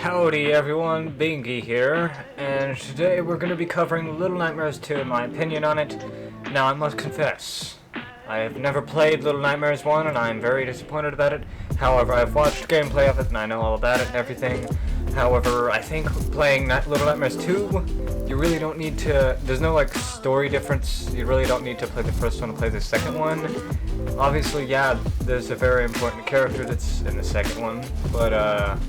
Howdy everyone, Bingy here, and today we're going to be covering Little Nightmares 2 and my opinion on it. Now I must confess, I have never played Little Nightmares 1 and I am very disappointed about it. However, I've watched gameplay of it and I know all about it and everything. However, I think playing Little Nightmares 2, you really don't need to, there's no like story difference, you really don't need to play the first one to play the second one. Obviously, yeah, there's a very important character that's in the second one, but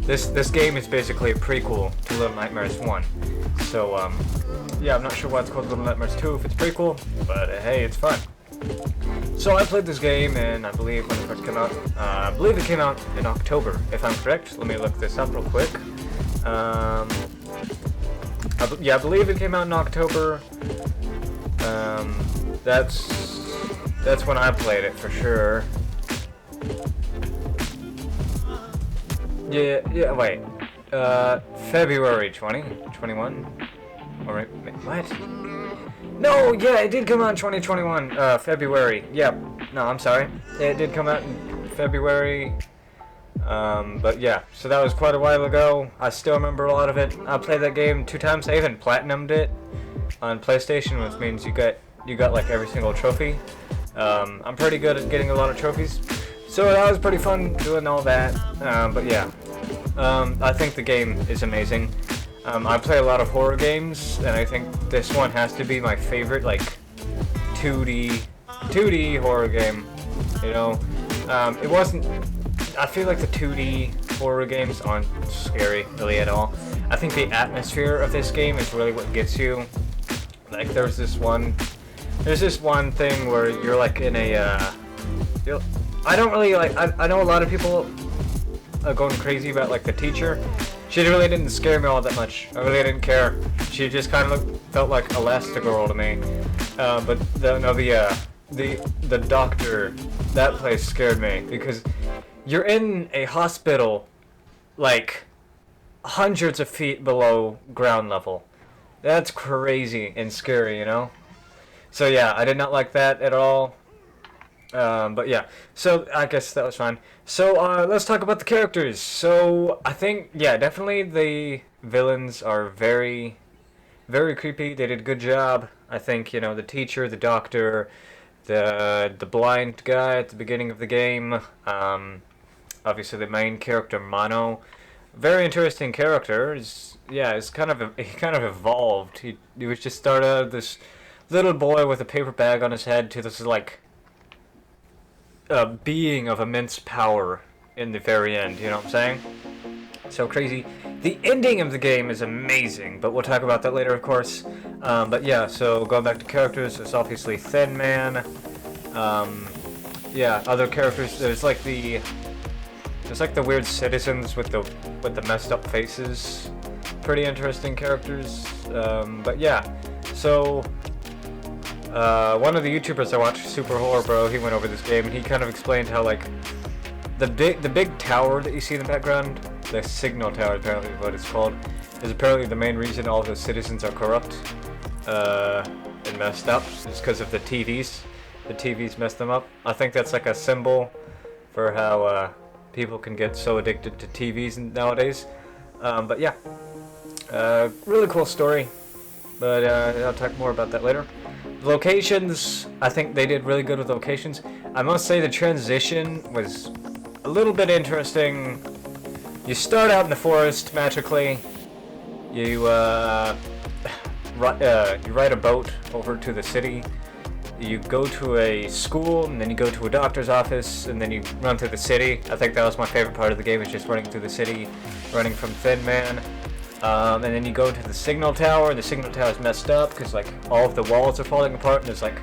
this game is basically a prequel to Little Nightmares 1. So, yeah, I'm not sure why it's called Little Nightmares 2 if it's prequel, but hey, it's fun. So I played this game in, I believe, when it first came out. I believe it came out in October, if I'm correct. Let me look this up real quick. Yeah, I believe it came out in October. That's when I played it for sure. Yeah, wait. February 2021? Alright, what? No, yeah, it did come out in 2021, February. Yep. No, I'm sorry. It did come out in February. But yeah, so that was quite a while ago. I still remember a lot of it. I played that game 2 times. I even platinumed it on PlayStation, which means you got like every single trophy. I'm pretty good at getting a lot of trophies. So that was pretty fun doing all that, but yeah, I think the game is amazing. I play a lot of horror games, and I think this one has to be my favorite, like, 2D horror game, you know. It wasn't, I feel like the 2D horror games aren't scary, really, at all. I think the atmosphere of this game is really what gets you. Like, there's this one thing where you're, like, in a, I don't really like. I know a lot of people are going crazy about like the teacher. She really didn't scare me all that much. I really didn't care. She just kind of felt like Elastigirl to me. But the doctor, that place scared me because you're in a hospital, like hundreds of feet below ground level. That's crazy and scary, you know. So yeah, I did not like that at all. But yeah, so I guess that was fine. So let's talk about the characters. So I think, yeah, definitely the villains are very, very creepy. They did a good job. I think, you know, the teacher, the doctor, the blind guy at the beginning of the game. Obviously the main character, Mono. Very interesting character. It's kind of he kind of evolved. He was just started out this little boy with a paper bag on his head to this like being of immense power in the very end, you know what I'm saying? So crazy. The ending of the game is amazing, but we'll talk about that later, of course. But yeah, so going back to characters, there's obviously Thin Man. Yeah, other characters. There's like the weird citizens with the messed up faces. Pretty interesting characters. But yeah, so. One of the YouTubers I watched, Super Horror Bro, he went over this game and he kind of explained how like the big tower that you see in the background, the signal tower apparently is what it's called, is apparently the main reason all the citizens are corrupt and messed up. It's because of the TVs. The TVs messed them up. I think that's like a symbol for how people can get so addicted to TVs nowadays. But yeah, really cool story. But I'll talk more about that later. Locations, I think they did really good with locations. I must say the transition was a little bit interesting. You start out in the forest magically. You ride a boat over to the city. You go to a school, and then you go to a doctor's office, and then you run through the city. I think that was my favorite part of the game, is just running through the city, running from Thin Man. And then you go to the signal tower, and the signal tower is messed up because like all of the walls are falling apart, and there's like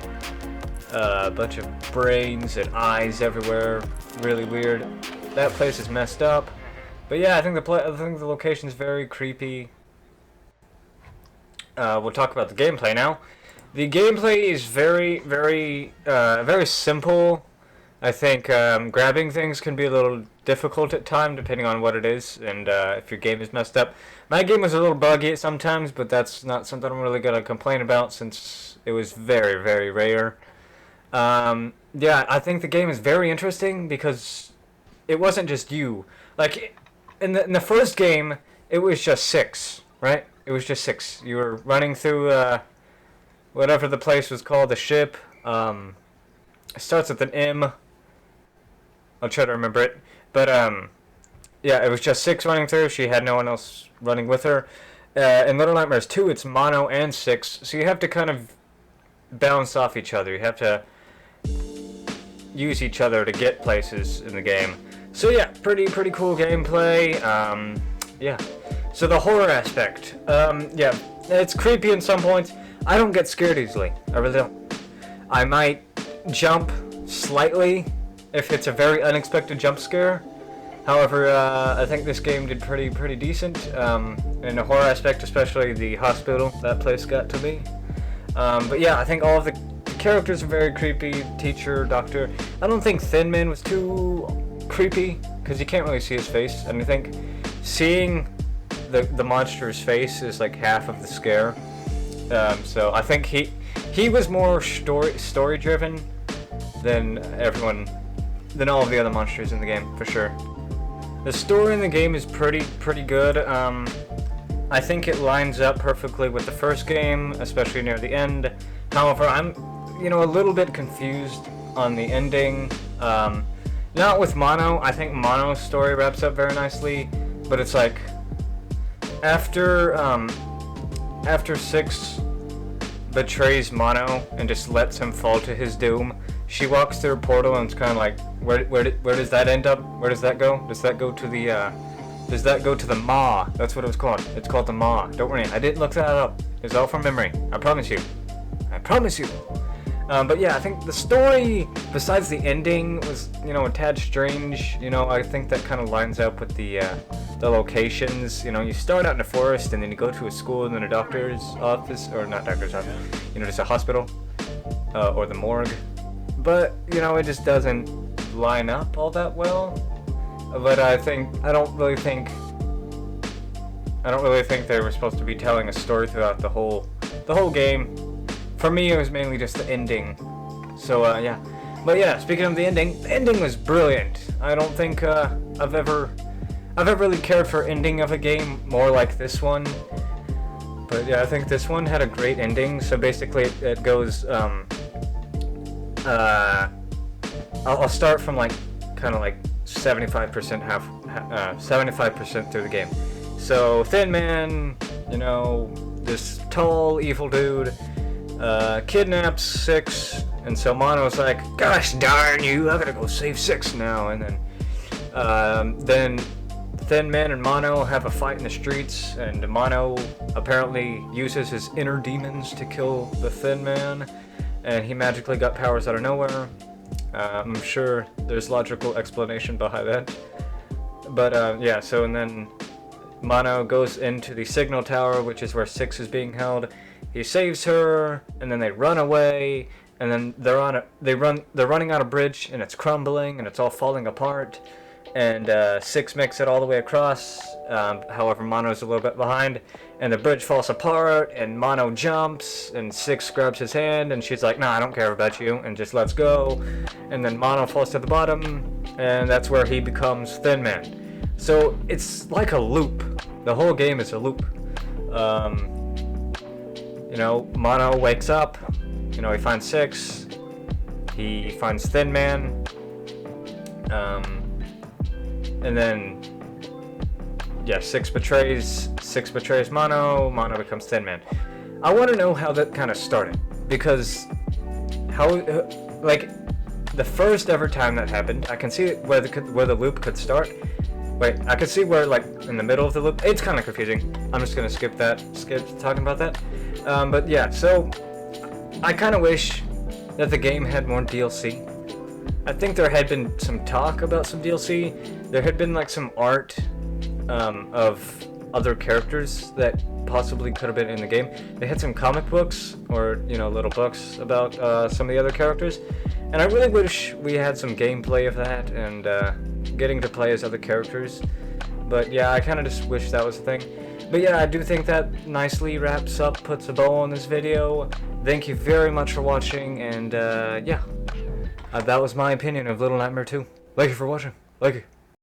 a bunch of brains and eyes everywhere. Really weird. That place is messed up. But yeah, I think the location is very creepy. We'll talk about the gameplay now. The gameplay is very, very simple. I think grabbing things can be a little difficult at times, depending on what it is, and if your game is messed up. My game was a little buggy sometimes, but that's not something I'm really going to complain about, since it was very, very rare. Yeah, I think the game is very interesting, because it wasn't just you. Like, in the first game, it was just 6, right? It was just 6. You were running through whatever the place was called, the ship. It starts with an M. I'll try to remember it. But yeah, it was just 6 running through. She had no one else running with her. In Little Nightmares 2, it's mono and 6, so you have to kind of bounce off each other. You have to use each other to get places in the game. So yeah, pretty cool gameplay. Yeah. So the horror aspect. Yeah, it's creepy in some points. I don't get scared easily. I really don't. I might jump slightly if it's a very unexpected jump scare. However, I think this game did pretty decent. In the horror aspect, especially the hospital, that place got to me. But yeah, I think all of the characters are very creepy. Teacher, doctor. I don't think Thin Man was too creepy because you can't really see his face, and I think seeing the monster's face is like half of the scare. So I think he was more story driven than all of the other monsters in the game, for sure. The story in the game is pretty good. I think it lines up perfectly with the first game, especially near the end. However, I'm, a little bit confused on the ending. Not with Mono. I think Mono's story wraps up very nicely, but it's like after 6 betrays Mono and just lets him fall to his doom, she walks through a portal and it's kind of like, where does that end up? Where does that go? Does that go to the Maw? That's what it was called. It's called the Maw. Don't worry, I didn't look that up. It's all from memory. I promise you. But yeah, I think the story, besides the ending, was, a tad strange. I think that kind of lines up with the locations. You start out in the forest and then you go to a school and then a doctor's office, or not doctor's office, just a hospital, or the morgue. But, it just doesn't line up all that well. But I don't really think they were supposed to be telling a story throughout the whole game. For me, it was mainly just the ending. So, yeah. But yeah, speaking of the ending was brilliant. I don't think I've ever really cared for ending of a game more like this one. But yeah, I think this one had a great ending. So basically, it goes. I'll start from kind of 75% through the game. So Thin Man, this tall evil dude, kidnaps 6, and so Mono's like, gosh darn you, I gotta go save 6 now. And then Thin Man and Mono have a fight in the streets, and Mono apparently uses his inner demons to kill the Thin Man, and he magically got powers out of nowhere. I'm sure there's logical explanation behind that. But yeah, so and then Mono goes into the signal tower, which is where 6 is being held. He saves her, and then they run away, and then they're running on a bridge, and it's crumbling, and it's all falling apart. And 6 makes it all the way across. However, Mono's a little bit behind, and the bridge falls apart, and Mono jumps, and 6 grabs his hand, and she's like, nah, I don't care about you, and just lets go. And then Mono falls to the bottom, and that's where he becomes Thin Man. So it's like a loop. The whole game is a loop. Mono wakes up, he finds 6, he finds Thin Man, and then, yeah, 6 betrays Mono becomes Thin Man. I want to know how that kind of started, because the first ever time that happened, I can see where the loop could start. Wait, I can see where, in the middle of the loop, it's kind of confusing. I'm just gonna skip talking about that. But yeah, so I kind of wish that the game had more DLC. I think there had been some talk about some DLC. There had been some art of other characters that possibly could have been in the game. They had some comic books or little books about some of the other characters, and I really wish we had some gameplay of that and getting to play as other characters. But yeah, I kind of just wish that was a thing. But yeah, I do think that nicely wraps up, puts a bow on this video. Thank you very much for watching, and yeah. That was my opinion of Little Nightmare 2. Thank you for watching. Thank you.